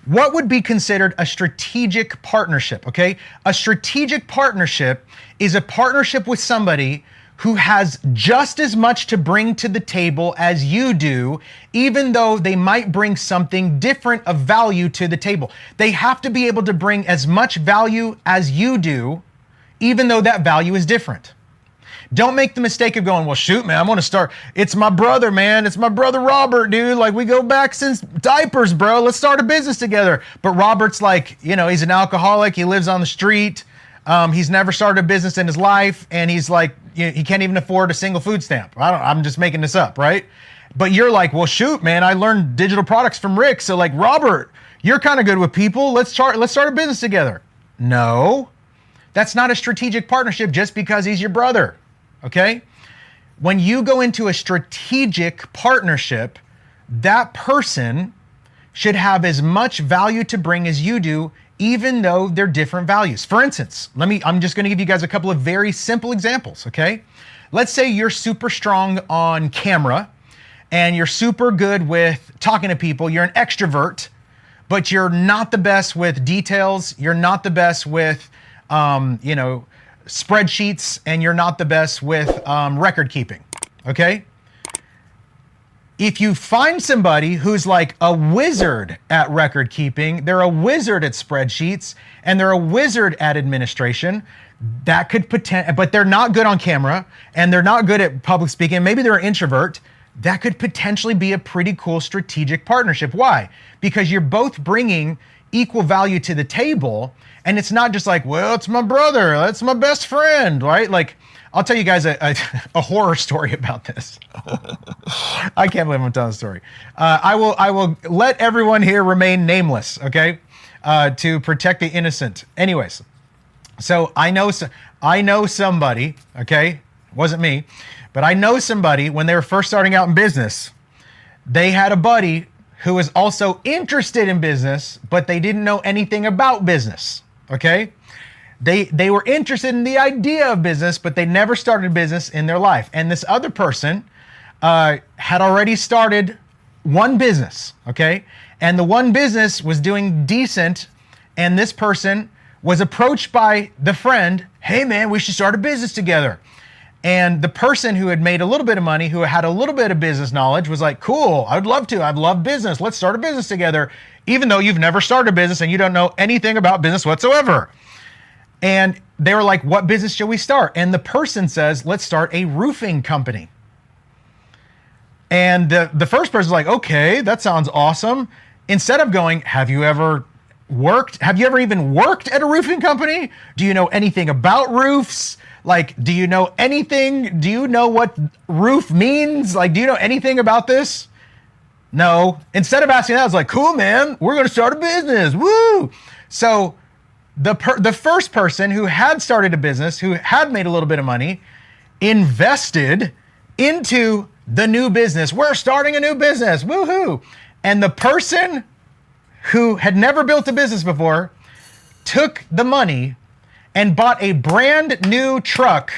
What would be considered a strategic partnership, okay? A strategic partnership is a partnership with somebody who has just as much to bring to the table as you do, even though they might bring something different of value to the table. They have to be able to bring as much value as you do, even though that value is different. Don't make the mistake of going, well, shoot, man, I'm going to start. It's my brother, man. It's my brother, Robert, dude. Like, we go back since diapers, bro. Let's start a business together. But Robert's like, he's an alcoholic. He lives on the street. He's never started a business in his life. And he's like, he can't even afford a single food stamp. I'm just making this up, right? But you're like, well, shoot, man, I learned digital products from Rick. So like, Robert, you're kind of good with people. Let's start a business together. No, that's not a strategic partnership just because he's your brother. Okay? When you go into a strategic partnership, that person should have as much value to bring as you do, even though they're different values. For instance, I'm just going to give you guys a couple of very simple examples, okay? Let's say you're super strong on camera and you're super good with talking to people. You're an extrovert, but you're not the best with details. You're not the best with, spreadsheets, and you're not the best with record keeping, okay? If you find somebody who's like a wizard at record keeping, they're a wizard at spreadsheets, and they're a wizard at administration, that could but they're not good on camera, and they're not good at public speaking, maybe they're an introvert, that could potentially be a pretty cool strategic partnership. Why? Because you're both bringing equal value to the table, and it's not just like, well, it's my brother, that's my best friend, right? Like, I'll tell you guys a horror story about this. I can't believe I'm telling the story. I will let everyone here remain nameless, okay? To protect the innocent. Anyways, so I know somebody, okay? Wasn't me, but I know somebody when they were first starting out in business. They had a buddy who was also interested in business, but they didn't know anything about business, okay? They were interested in the idea of business, but they never started business in their life. And this other person had already started one business, okay? And the one business was doing decent, and this person was approached by the friend, hey man, we should start a business together. And the person who had made a little bit of money, who had a little bit of business knowledge, was like, cool, I'd love to. I love business. Let's start a business together, even though you've never started a business and you don't know anything about business whatsoever. And they were like, what business should we start? And the person says, let's start a roofing company. And the first person's like, okay, that sounds awesome. Instead of going, have you ever even worked at a roofing company? Do you know anything about roofs? Like, do you know anything? Do you know what roof means? Like, do you know anything about this? No. Instead of asking that, I was like, cool, man, we're going to start a business. Woo! So the first person who had started a business, who had made a little bit of money, invested into the new business. We're starting a new business. Woohoo! And the person who had never built a business before took the money and bought a brand new truck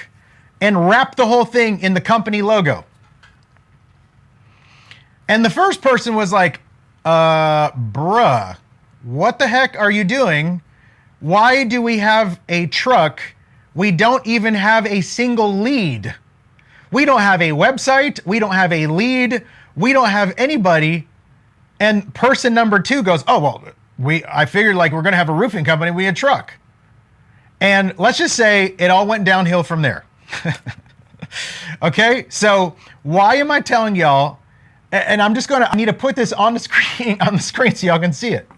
and wrapped the whole thing in the company logo. And the first person was like, bruh, what the heck are you doing? Why do we have a truck? We don't even have a single lead. We don't have a website. We don't have a lead. We don't have anybody. And person number two goes, oh, well, I figured like we're going to have a roofing company. We had a truck. And let's just say it all went downhill from there. Okay, so why am I telling y'all? And I need to put this on the screen so y'all can see it.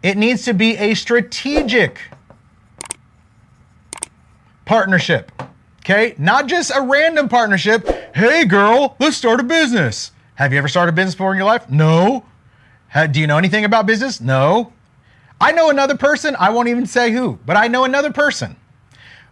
It needs to be a strategic partnership. Okay, not just a random partnership. Hey girl, let's start a business. Have you ever started a business before in your life? No. Do you know anything about business? No. I know another person, I won't even say who, but I know another person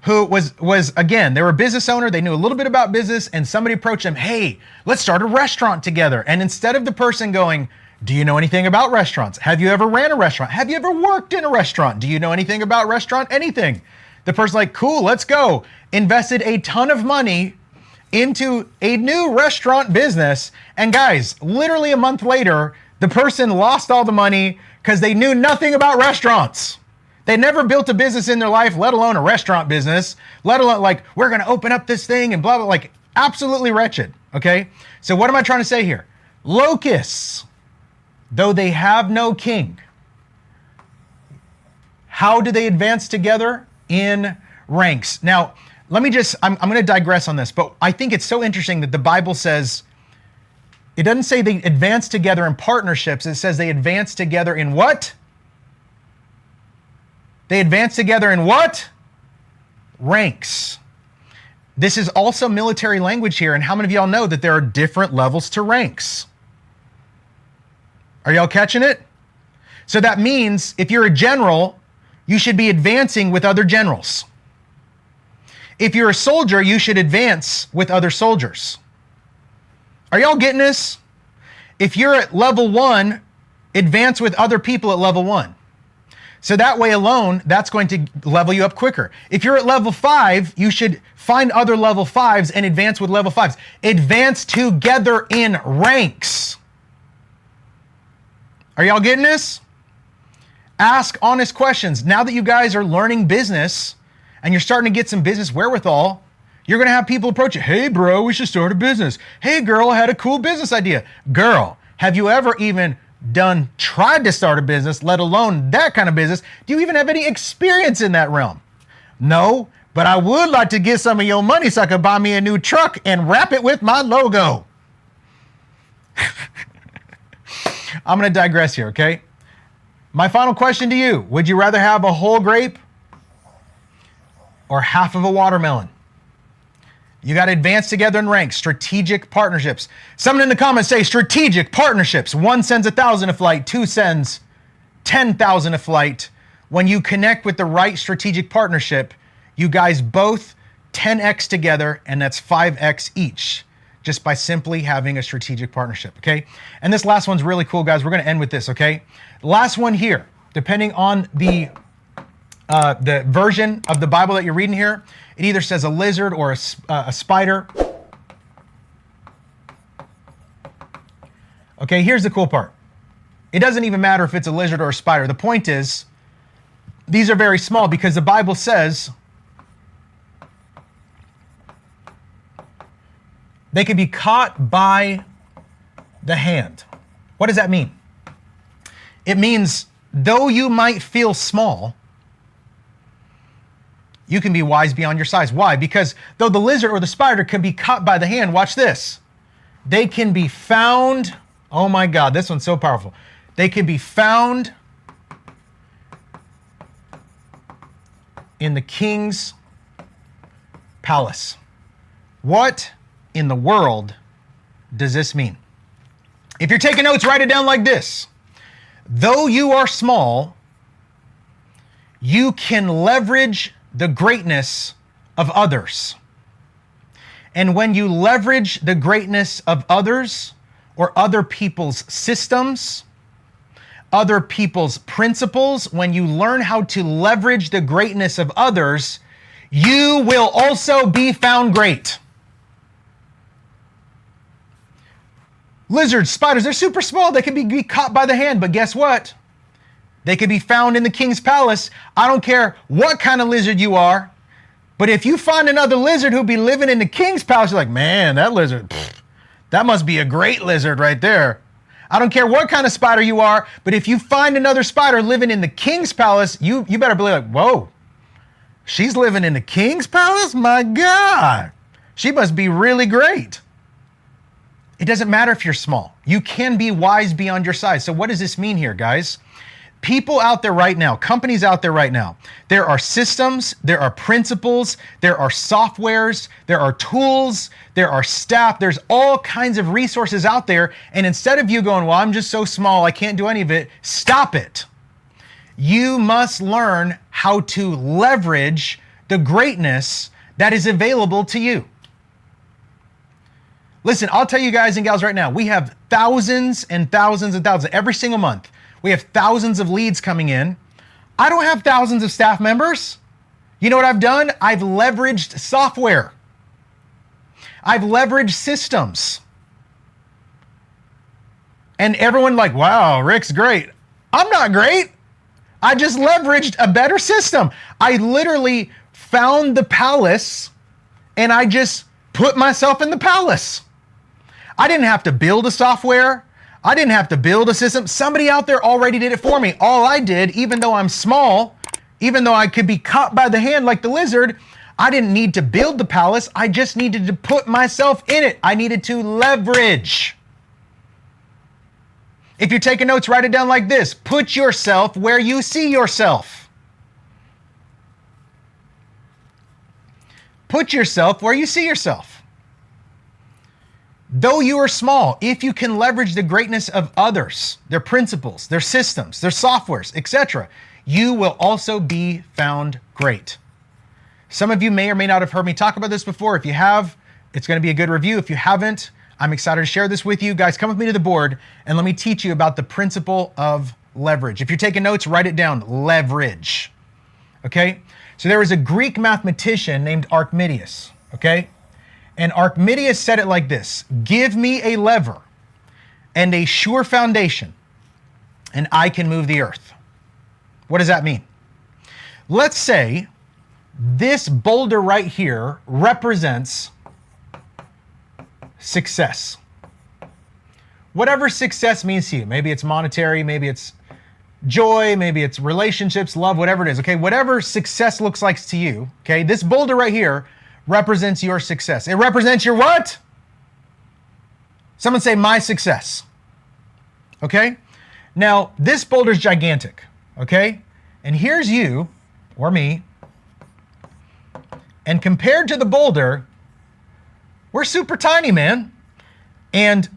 who was again, they were a business owner, they knew a little bit about business, and somebody approached them, hey, let's start a restaurant together. And instead of the person going, do you know anything about restaurants? Have you ever ran a restaurant? Have you ever worked in a restaurant? Do you know anything about restaurant? Anything. The person's like, cool, let's go. Invested a ton of money into a new restaurant business. And guys, literally a month later, the person lost all the money because they knew nothing about restaurants. They never built a business in their life, let alone a restaurant business, let alone like, we're going to open up this thing and blah, blah, like absolutely wretched. Okay. So what am I trying to say here? Locusts, though they have no king, how do they advance together? In ranks. Now, let me just, I'm going to digress on this, but I think it's so interesting that the Bible says, it doesn't say they advance together in partnerships. It says they advance together in what? They advance together in what? Ranks. This is also military language here. And how many of y'all know that there are different levels to ranks? Are y'all catching it? So that means if you're a general, you should be advancing with other generals. If you're a soldier, you should advance with other soldiers. Are y'all getting this? If you're at level 1, advance with other people at level 1. So that way alone, that's going to level you up quicker. If you're at level 5, you should find other level 5s and advance with level 5s. Advance together in ranks. Are y'all getting this? Ask honest questions. Now that you guys are learning business and you're starting to get some business wherewithal, you're going to have people approach you. Hey, bro, we should start a business. Hey, girl, I had a cool business idea. Girl, have you ever even tried to start a business, let alone that kind of business? Do you even have any experience in that realm? No, but I would like to get some of your money so I could buy me a new truck and wrap it with my logo. I'm going to digress here, okay? My final question to you, would you rather have a whole grape or half of a watermelon? You got to advance together in ranks, strategic partnerships. Someone in the comments say strategic partnerships. 1 sends 1,000 a flight, 2 sends 10,000 a flight. When you connect with the right strategic partnership, you guys both 10x together, and that's 5x each, just by simply having a strategic partnership, okay? And this last one's really cool, guys. We're going to end with this, okay? Last one here, depending on the version of the Bible that you're reading here, it either says a lizard or a spider. Okay, here's the cool part. It doesn't even matter if it's a lizard or a spider. The point is, these are very small because the Bible says they could be caught by the hand. What does that mean? It means though you might feel small, you can be wise beyond your size. Why? Because though the lizard or the spider can be caught by the hand, watch this. They can be found, oh my God, this one's so powerful. They can be found in the king's palace. What in the world does this mean? If you're taking notes, write it down like this. Though you are small, you can leverage the greatness of others. And when you leverage the greatness of others or other people's systems, other people's principles, when you learn how to leverage the greatness of others, you will also be found great. Lizards, spiders, they're super small. They can be caught by the hand, but guess what? They can be found in the king's palace. I don't care what kind of lizard you are, but if you find another lizard who'll be living in the king's palace, you're like, man, that lizard, that must be a great lizard right there. I don't care what kind of spider you are, but if you find another spider living in the king's palace, you better be like, whoa, she's living in the king's palace? My God, she must be really great. It doesn't matter if you're small. You can be wise beyond your size. So what does this mean here, guys? People out there right now, companies out there right now, there are systems, there are principles, there are softwares, there are tools, there are staff, there's all kinds of resources out there. And instead of you going, well, I'm just so small, I can't do any of it, stop it. You must learn how to leverage the greatness that is available to you. Listen, I'll tell you guys and gals right now, we have thousands and thousands and thousands every single month. We have thousands of leads coming in. I don't have thousands of staff members. You know what I've done? I've leveraged software. I've leveraged systems. And everyone like, wow, Rick's great. I'm not great. I just leveraged a better system. I literally found the palace and I just put myself in the palace. I didn't have to build a software. I didn't have to build a system. Somebody out there already did it for me. All I did, even though I'm small, even though I could be caught by the hand like the lizard, I didn't need to build the palace. I just needed to put myself in it. I needed to leverage. If you're taking notes, write it down like this. Put yourself where you see yourself. Put yourself where you see yourself. Though you are small, if you can leverage the greatness of others, their principles, their systems, their softwares, etc., you will also be found great. Some of you may or may not have heard me talk about this before. If you have, it's going to be a good review. If you haven't, I'm excited to share this with you. Guys, come with me to the board and let me teach you about the principle of leverage. If you're taking notes, write it down, leverage. Okay? So there was a Greek mathematician named Archimedes, okay? And Archimedes said it like this: give me a lever and a sure foundation, and I can move the earth. What does that mean? Let's say this boulder right here represents success. Whatever success means to you. Maybe it's monetary, maybe it's joy, maybe it's relationships, love, whatever it is, okay? Whatever success looks like to you, okay? This boulder right here represents your success. It represents your what? Someone say my success. Okay? Now, this boulder's gigantic, okay? And here's you, or me, and compared to the boulder, we're super tiny, man. And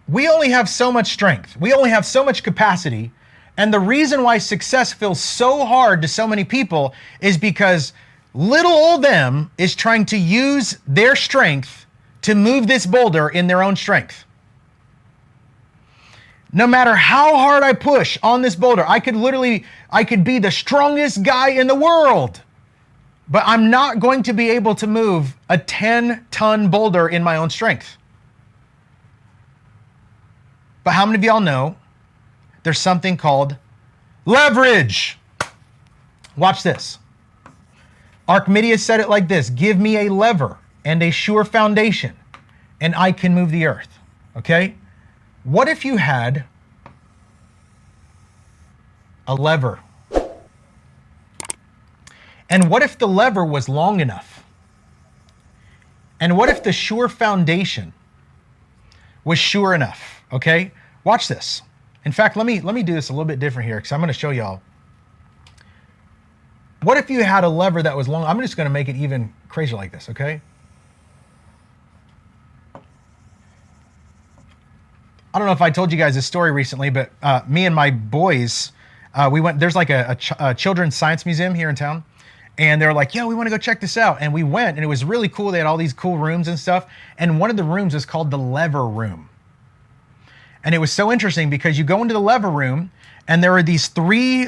we only have so much strength. We only have so much capacity. And the reason why success feels so hard to so many people is because little old them is trying to use their strength to move this boulder in their own strength. No matter how hard I push on this boulder, I could be the strongest guy in the world, but I'm not going to be able to move a 10-ton boulder in my own strength. But how many of y'all know there's something called leverage? Watch this. Archimedes said it like this: give me a lever and a sure foundation, and I can move the earth. Okay? What if you had a lever? And what if the lever was long enough? And what if the sure foundation was sure enough? Okay? Watch this. In fact, let me do this a little bit different here, because I'm going to show y'all. What if you had a lever that was long? I'm just going to make it even crazier like this, okay? I don't know if I told you guys this story recently, but me and my boys, we went, there's like a children's science museum here in town. And they were like, yo, we want to go check this out. And we went, and it was really cool. They had all these cool rooms and stuff. And one of the rooms is called the lever room. And it was so interesting because you go into the lever room and there were these three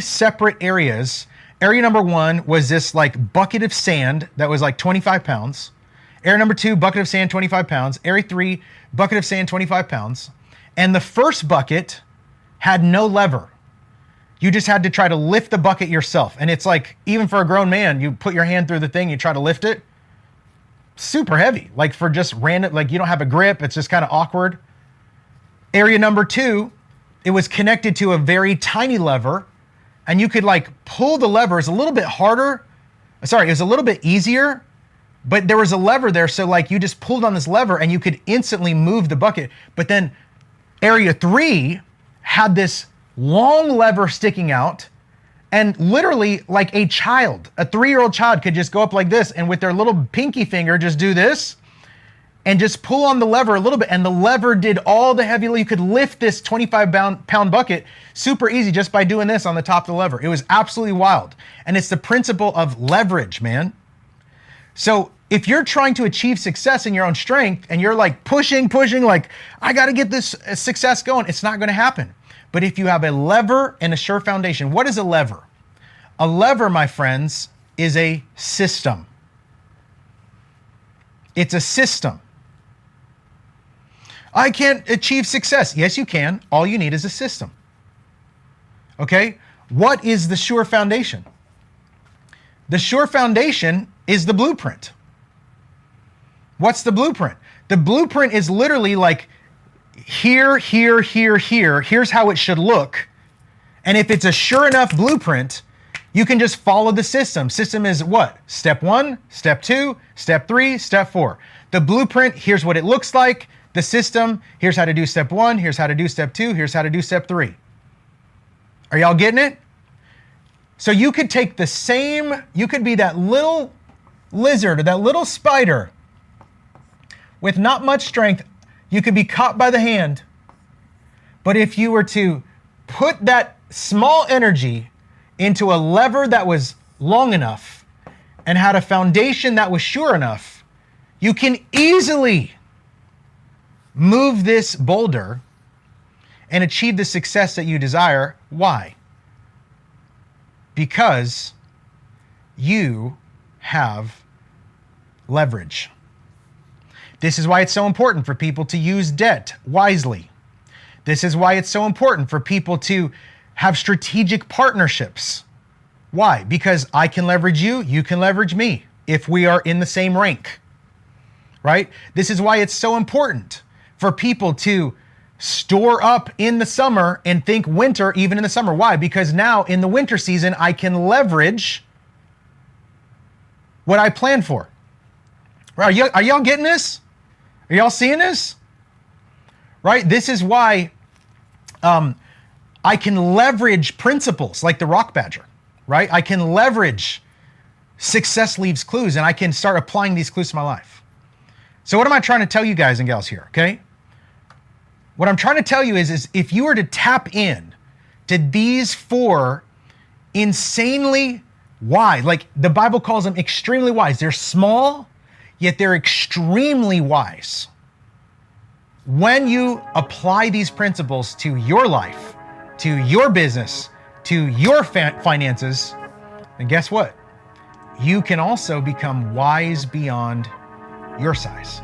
separate areas. Area number one was this like bucket of sand that was like 25 pounds. Area number two, bucket of sand, 25 pounds. Area three, bucket of sand, 25 pounds. And the first bucket had no lever. You just had to try to lift the bucket yourself. And it's like, even for a grown man, you put your hand through the thing, you try to lift it. Super heavy, like for just random, like you don't have a grip, it's just kind of awkward. Area number two, it was connected to a very tiny lever, and you could like pull the lever. It's a little bit harder. Sorry, it was a little bit easier, but there was a lever there. So like you just pulled on this lever and you could instantly move the bucket. But then area three had this long lever sticking out, and literally like a child, a 3-year-old child could just go up like this and with their little pinky finger just do this and just pull on the lever a little bit, and the lever did all the heavy. You could lift this 25-pound bucket super easy just by doing this on the top of the lever. It was absolutely wild. And it's the principle of leverage, man. So if you're trying to achieve success in your own strength and you're like pushing, like I got to get this success going, it's not going to happen. But if you have a lever and a sure foundation, what is a lever? A lever, my friends, is a system. It's a system. I can't achieve success. Yes, you can. All you need is a system. Okay? What is the sure foundation? The sure foundation is the blueprint. What's the blueprint? The blueprint is literally like here, here, here, here. Here's how it should look. And if it's a sure enough blueprint, you can just follow the system. System is what? Step 1, step 2, step 3, step 4. The blueprint, here's what it looks like. The system, here's how to do step 1, here's how to do step 2, here's how to do step 3. Are y'all getting it? So you could take the same, you could be that little lizard or that little spider with not much strength. You could be caught by the hand. But if you were to put that small energy into a lever that was long enough and had a foundation that was sure enough, you can easily move this boulder and achieve the success that you desire. Why? Because you have leverage. This is why it's so important for people to use debt wisely. This is why it's so important for people to have strategic partnerships. Why? Because I can leverage you, you can leverage me if we are in the same rank, right? This is why it's so important for people to store up in the summer and think winter even in the summer. Why? Because now in the winter season, I can leverage what I planned for. Right? Are y'all getting this? Are y'all seeing this? Right? This is why I can leverage principles like the rock badger, right? I can leverage success leaves clues and I can start applying these clues to my life. So what am I trying to tell you guys and gals here, okay? What I'm trying to tell you is if you were to tap in to these 4 insanely wise, like the Bible calls them extremely wise. They're small, yet they're extremely wise. When you apply these principles to your life, to your business, to your finances, then guess what? You can also become wise beyond your size.